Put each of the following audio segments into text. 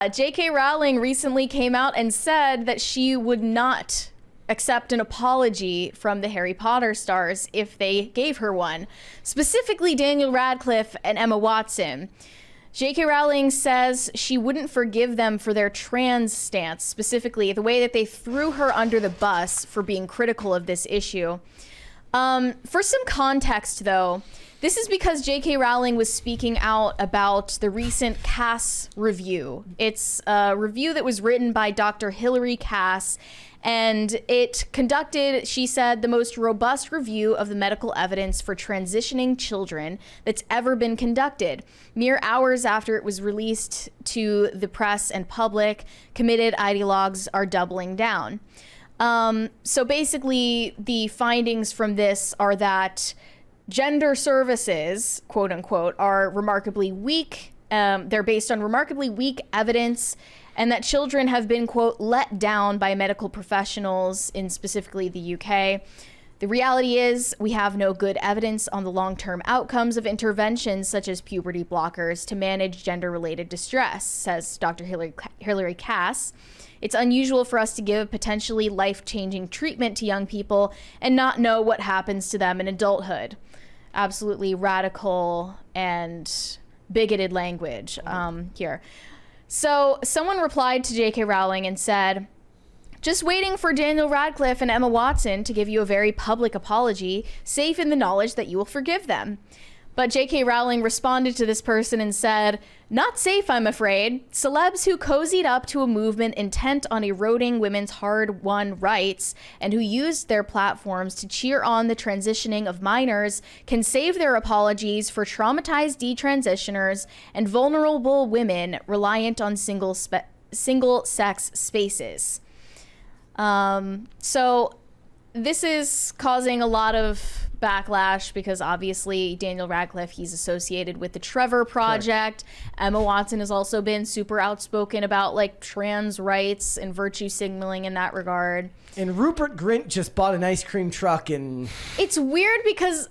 J.K. Rowling recently came out and said that she would not accept an apology from the Harry Potter stars if they gave her one, specifically Daniel Radcliffe and Emma Watson. J.K. Rowling says she wouldn't forgive them for their trans stance, specifically the way that they threw her under the bus for being critical of this issue. For some context, though, this is because J.K. Rowling was speaking out about the recent Cass review. It's a review that was written by Dr. Hilary Cass, and it conducted, she said, the most robust review of the medical evidence for transitioning children that's ever been conducted. Mere hours after it was released to the press and public, committed ideologues are doubling down. So basically, the findings from this are that gender services, quote unquote, are remarkably weak. They're based on remarkably weak evidence, and that children have been, quote, let down by medical professionals in specifically the UK. The reality is we have no good evidence on the long-term outcomes of interventions such as puberty blockers to manage gender-related distress, says Dr. Hilary Cass. It's unusual for us to give potentially life-changing treatment to young people and not know what happens to them in adulthood. Absolutely radical and bigoted language here. So someone replied to J.K. Rowling and said, just waiting for Daniel Radcliffe and Emma Watson to give you a very public apology, safe in the knowledge that you will forgive them. But J.K. Rowling responded to this person and said, not safe, I'm afraid. Celebs who cozied up to a movement intent on eroding women's hard-won rights and who used their platforms to cheer on the transitioning of minors can save their apologies for traumatized detransitioners and vulnerable women reliant on single-sex spaces. So this is causing a lot of backlash because obviously Daniel Radcliffe, he's associated with the Trevor Project. Correct. Emma Watson has also been super outspoken about like trans rights and virtue signaling in that regard. And Rupert Grint just bought an ice cream truck, and it's weird because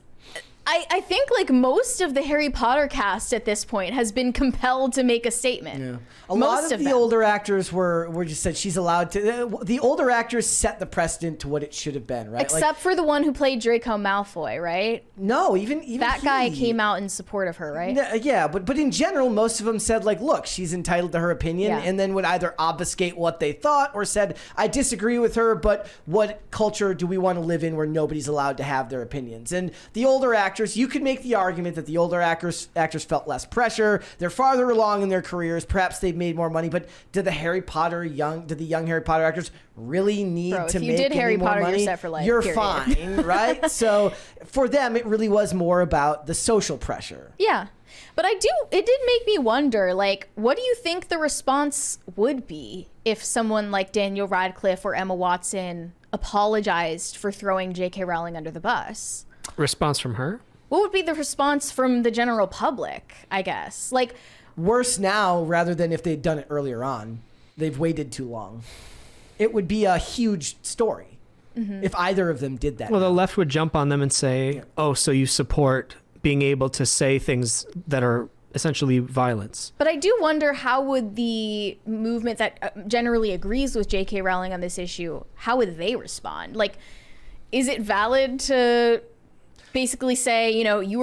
I think like most of the Harry Potter cast at this point has been compelled to make a statement. Yeah. A lot of the older actors were just said she's allowed to. The older actors set the precedent to what it should have been, right? Except for the one who played Draco Malfoy, right? No, even that guy came out in support of her, right? Yeah, but in general, most of them said like, look, she's entitled to her opinion, and then would either obfuscate what they thought or said, I disagree with her, but what culture do we want to live in where nobody's allowed to have their opinions? And the older actors, you could make the argument that the older actors felt less pressure. They're farther along in their careers. Perhaps they've made more money. But do the young Harry Potter actors really need to make any more money? You're set for life. You're period. fine, right? So for them, it really was more about the social pressure. Yeah. But it did make me wonder, like, what do you think the response would be if someone like Daniel Radcliffe or Emma Watson apologized for throwing J.K. Rowling under the bus? Response from her? What would be the response from the general public, I guess? Like, worse now rather than if they'd done it earlier on. They've waited too long. It would be a huge story if either of them did that. Well, the left would jump on them and say, oh, so you support being able to say things that are essentially violence. But I do wonder, how would the movement that generally agrees with J.K. Rowling on this issue, how would they respond? Like, is it valid to basically say, you know, you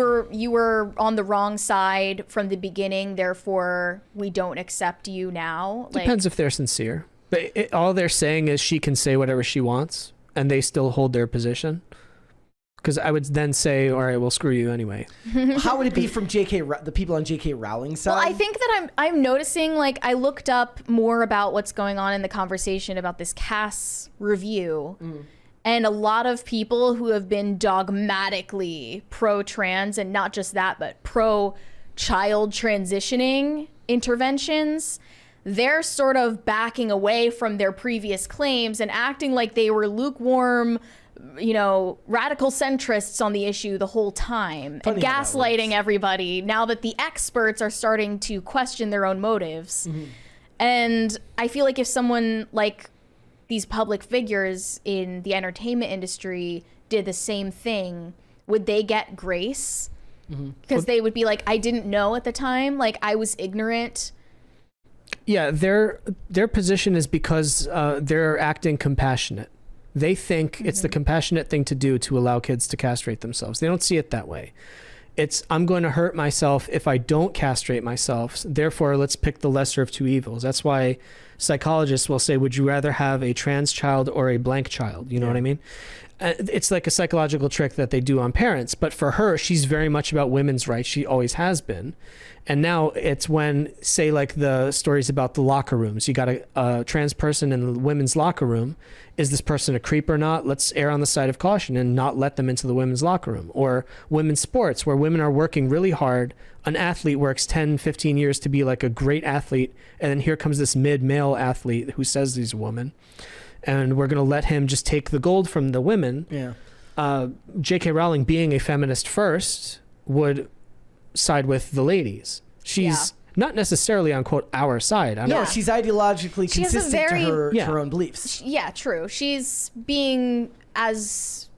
were on the wrong side from the beginning, therefore we don't accept you now? Depends if they're sincere. But all they're saying is she can say whatever she wants, and they still hold their position. Because I would then say, all right, well, screw you anyway. How would it be from the people on J.K. Rowling's side? Well, I think that I'm noticing, like, I looked up more about what's going on in the conversation about this Cass review. And a lot of people who have been dogmatically pro-trans, and not just that, but pro-child transitioning interventions, they're sort of backing away from their previous claims and acting like they were lukewarm, you know, radical centrists on the issue the whole time. Funny, and gaslighting everybody now that the experts are starting to question their own motives. And I feel like if someone like these public figures in the entertainment industry did the same thing, would they get grace? Because they would be like, I didn't know at the time, like I was ignorant. Yeah, their position is because they're acting compassionate. They think it's the compassionate thing to do to allow kids to castrate themselves. They don't see it that way. It's, I'm going to hurt myself if I don't castrate myself. Therefore, let's pick the lesser of two evils. That's why psychologists will say, would you rather have a trans child or a blank child? You know what I mean? It's like a psychological trick that they do on parents. But for her, she's very much about women's rights. She always has been. And now it's when, say, like the stories about the locker rooms. You got a trans person in the women's locker room. Is this person a creep or not? Let's err on the side of caution and not let them into the women's locker room. Or women's sports, where women are working really hard. An athlete works 10, 15 years to be like a great athlete. And then here comes this mid-male athlete who says he's a woman. And we're going to let him just take the gold from the women. Yeah. J.K. Rowling, being a feminist first, would side with the ladies. She's not necessarily on, quote, our side. No, she's ideologically She has a consistent very- to her own beliefs. Yeah, true. She's being as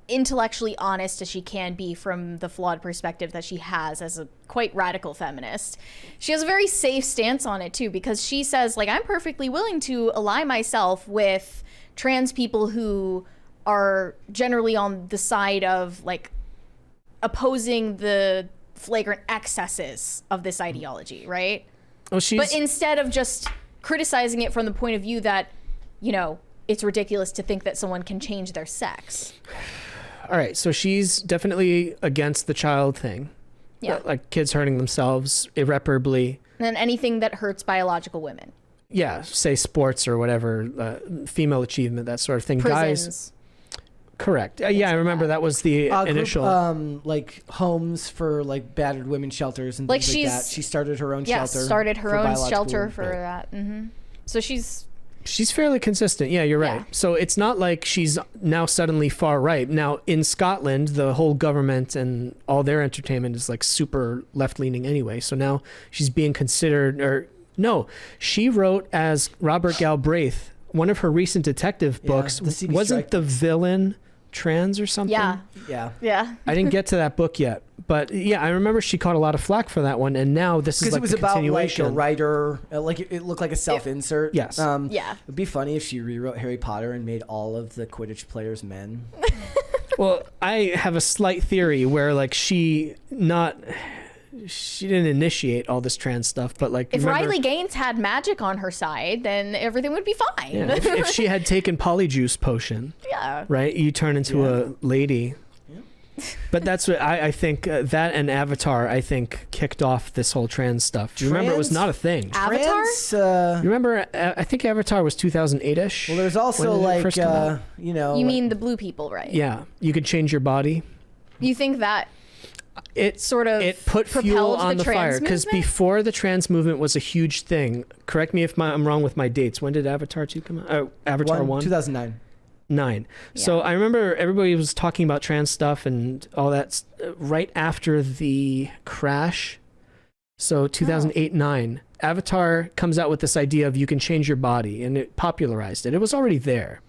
intellectually honest as she can be from the flawed perspective that she has as a quite radical feminist. She has a very safe stance on it too, because she says, like, I'm perfectly willing to ally myself with trans people who are generally on the side of, like, opposing the flagrant excesses of this ideology, right? Oh, she's... But instead of just criticizing it from the point of view that, you know, it's ridiculous to think that someone can change their sex. All right, so she's definitely against the child thing. Yeah. Like kids hurting themselves irreparably. And anything that hurts biological women. Yeah, say sports or whatever, female achievement, that sort of thing. Prisons. Guys, correct. Yeah, I remember that was the initial. Like homes for like battered women's shelters and Like things like that. She started her own shelter. started her for own biological shelter women. for that. So She's fairly consistent. Yeah, you're right. Yeah. So it's not like she's now suddenly far right. Now, in Scotland, the whole government and all their entertainment is like super left-leaning anyway. So now she's being considered, or no, she wrote as Robert Galbraith. One of her recent detective books the CD wasn't Strike. the villain trans or something? Yeah. I didn't get to that book yet. But yeah, I remember she caught a lot of flack for that one, and now this is Because like it was the about like continuation. a writer, like it looked like a self-insert. Yes. It'd be funny if she rewrote Harry Potter and made all of the Quidditch players men. Well, I have a slight theory where like she didn't initiate all this trans stuff, but like if remember, Riley Gaines had magic on her side, then everything would be fine. yeah, if she had taken polyjuice potion, Yeah. right, you turn into a lady. But that's what I think that and Avatar, I think, kicked off this whole trans stuff. Do you remember it was not a thing? Avatar? Trans, You remember, I think Avatar was 2008-ish. well, there's also When did it like, first come out? you know. You mean the blue people, right? Yeah, you could change your body. You think that It sort of it put fuel propelled on the fire trans because movement? before the trans movement was a huge thing. Correct me if I'm wrong with my dates. When did Avatar 2 come out? Avatar 1? 2009. 9. So I remember everybody was talking about trans stuff and all that right after the crash. So 2008-9, Avatar comes out with this idea of you can change your body, and it popularized it. It was already there.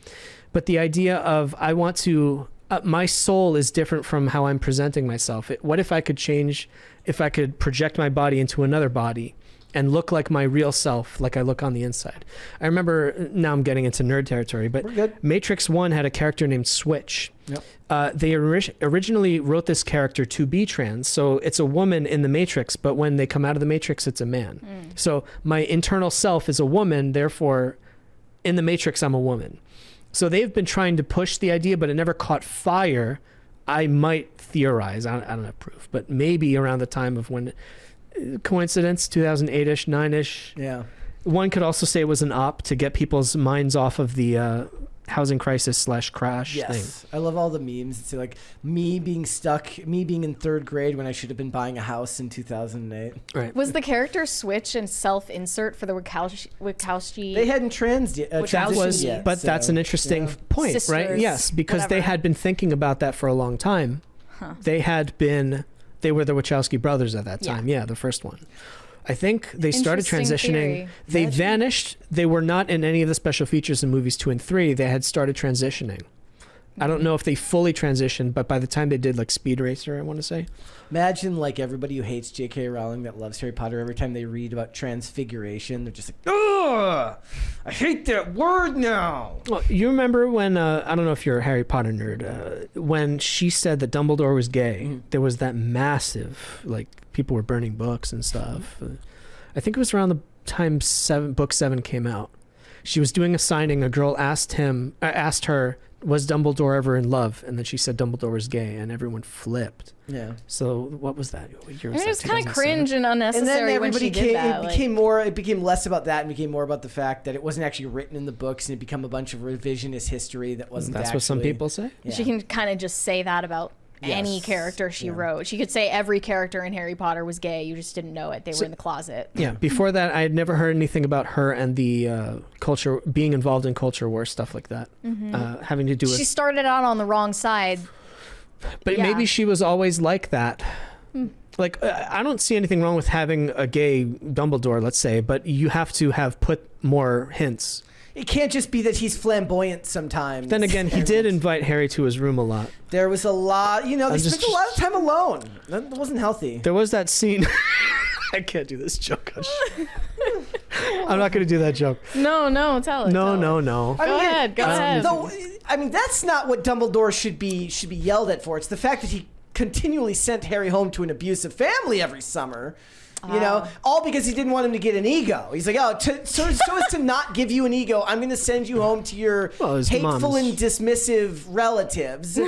But the idea of I want to my soul is different from how I'm presenting myself. What if I could change, if I could project my body into another body and look like my real self, like I look on the inside? I remember, now I'm getting into nerd territory, but We're good. Matrix 1 had a character named Switch. Yep. They originally wrote this character to be trans, so it's a woman in the Matrix, but when they come out of the Matrix, it's a man. So my internal self is a woman, therefore in the Matrix, I'm a woman. So they've been trying to push the idea, but it never caught fire. I might theorize, I don't have proof, but maybe around the time of when, coincidence, 2008-ish, 9-ish. Yeah. One could also say it was an op to get people's minds off of the housing crisis / crash thing. Yes. I love all the memes. It's like me being stuck, me being in 3rd grade when I should have been buying a house in 2008. Right. Was the character switch and self-insert for the Wachowski? They hadn't transitioned yet. But so, that's an interesting yeah. point, right? Sisters, Yes, because they whatever. had been thinking about that for a long time. They were the Wachowski brothers at that time. Yeah, the first one. I think they started Interesting transitioning. theory. They vanished. They were not in any of the special features in movies 2 and 3. They had started transitioning. I don't know if they fully transitioned, but by the time they did like Speed Racer, I want to say. Imagine like everybody who hates J.K. Rowling that loves Harry Potter, every time they read about transfiguration, they're just like, ugh, I hate that word now. Well, you remember when, I don't know if you're a Harry Potter nerd, when she said that Dumbledore was gay, there was that massive, like, people were burning books and stuff. I think it was around the time book 7 came out. She was doing a signing. A girl asked her, was Dumbledore ever in love? And then she said Dumbledore was gay, and everyone flipped. Yeah. So what was that? What year I was mean, it was that? kind of cringe and unnecessary And then when she everybody did that. it became less about that and became more about the fact that it wasn't actually written in the books and it became a bunch of revisionist history that wasn't That's actually, what some people say? Yeah. She can kind of just say that about any character she wrote. She could say every character in Harry Potter was gay. You just didn't know it. They were in the closet. Yeah. Before that, I had never heard anything about her and the culture, being involved in culture war, stuff like that. Having to do with... She started out on the wrong side. But maybe she was always like that. Like, I don't see anything wrong with having a gay Dumbledore, let's say, but you have to have put more hints. It can't just be that he's flamboyant sometimes. Then again, he did invite Harry to his room a lot. There was a lot, they spent a lot of time alone. That wasn't healthy. There was that scene. I can't do this joke. I'm not going to do that joke. No, tell it. No. Go ahead. Though, I mean, that's not what Dumbledore should be yelled at for. It's the fact that he continually sent Harry home to an abusive family every summer. All because he didn't want him to get an ego. He's like, so as to not give you an ego, I'm going to send you home to your hateful and dismissive relatives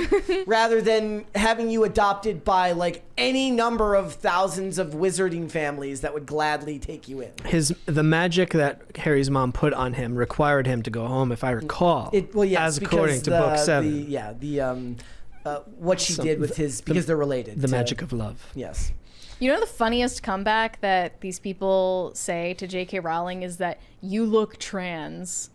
rather than having you adopted by like any number of thousands of wizarding families that would gladly take you in. The magic that Harry's mom put on him required him to go home, if I recall. As according to book 7. What she did with because they're related. The magic of love. Yes. You know the funniest comeback that these people say to J.K. Rowling is that you look trans.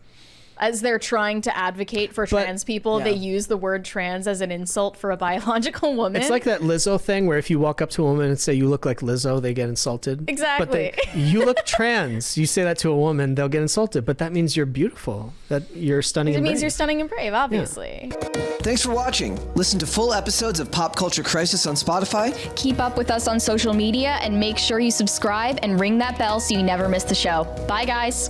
As they're trying to advocate for trans people, they use the word trans as an insult for a biological woman. It's like that Lizzo thing where if you walk up to a woman and say you look like Lizzo, they get insulted. Exactly. But you look trans. You say that to a woman, they'll get insulted. But that means you're beautiful. That you're stunning and brave. It means you're stunning and brave, obviously. Yeah. Thanks for watching. Listen to full episodes of Pop Culture Crisis on Spotify. Keep up with us on social media and make sure you subscribe and ring that bell so you never miss the show. Bye, guys.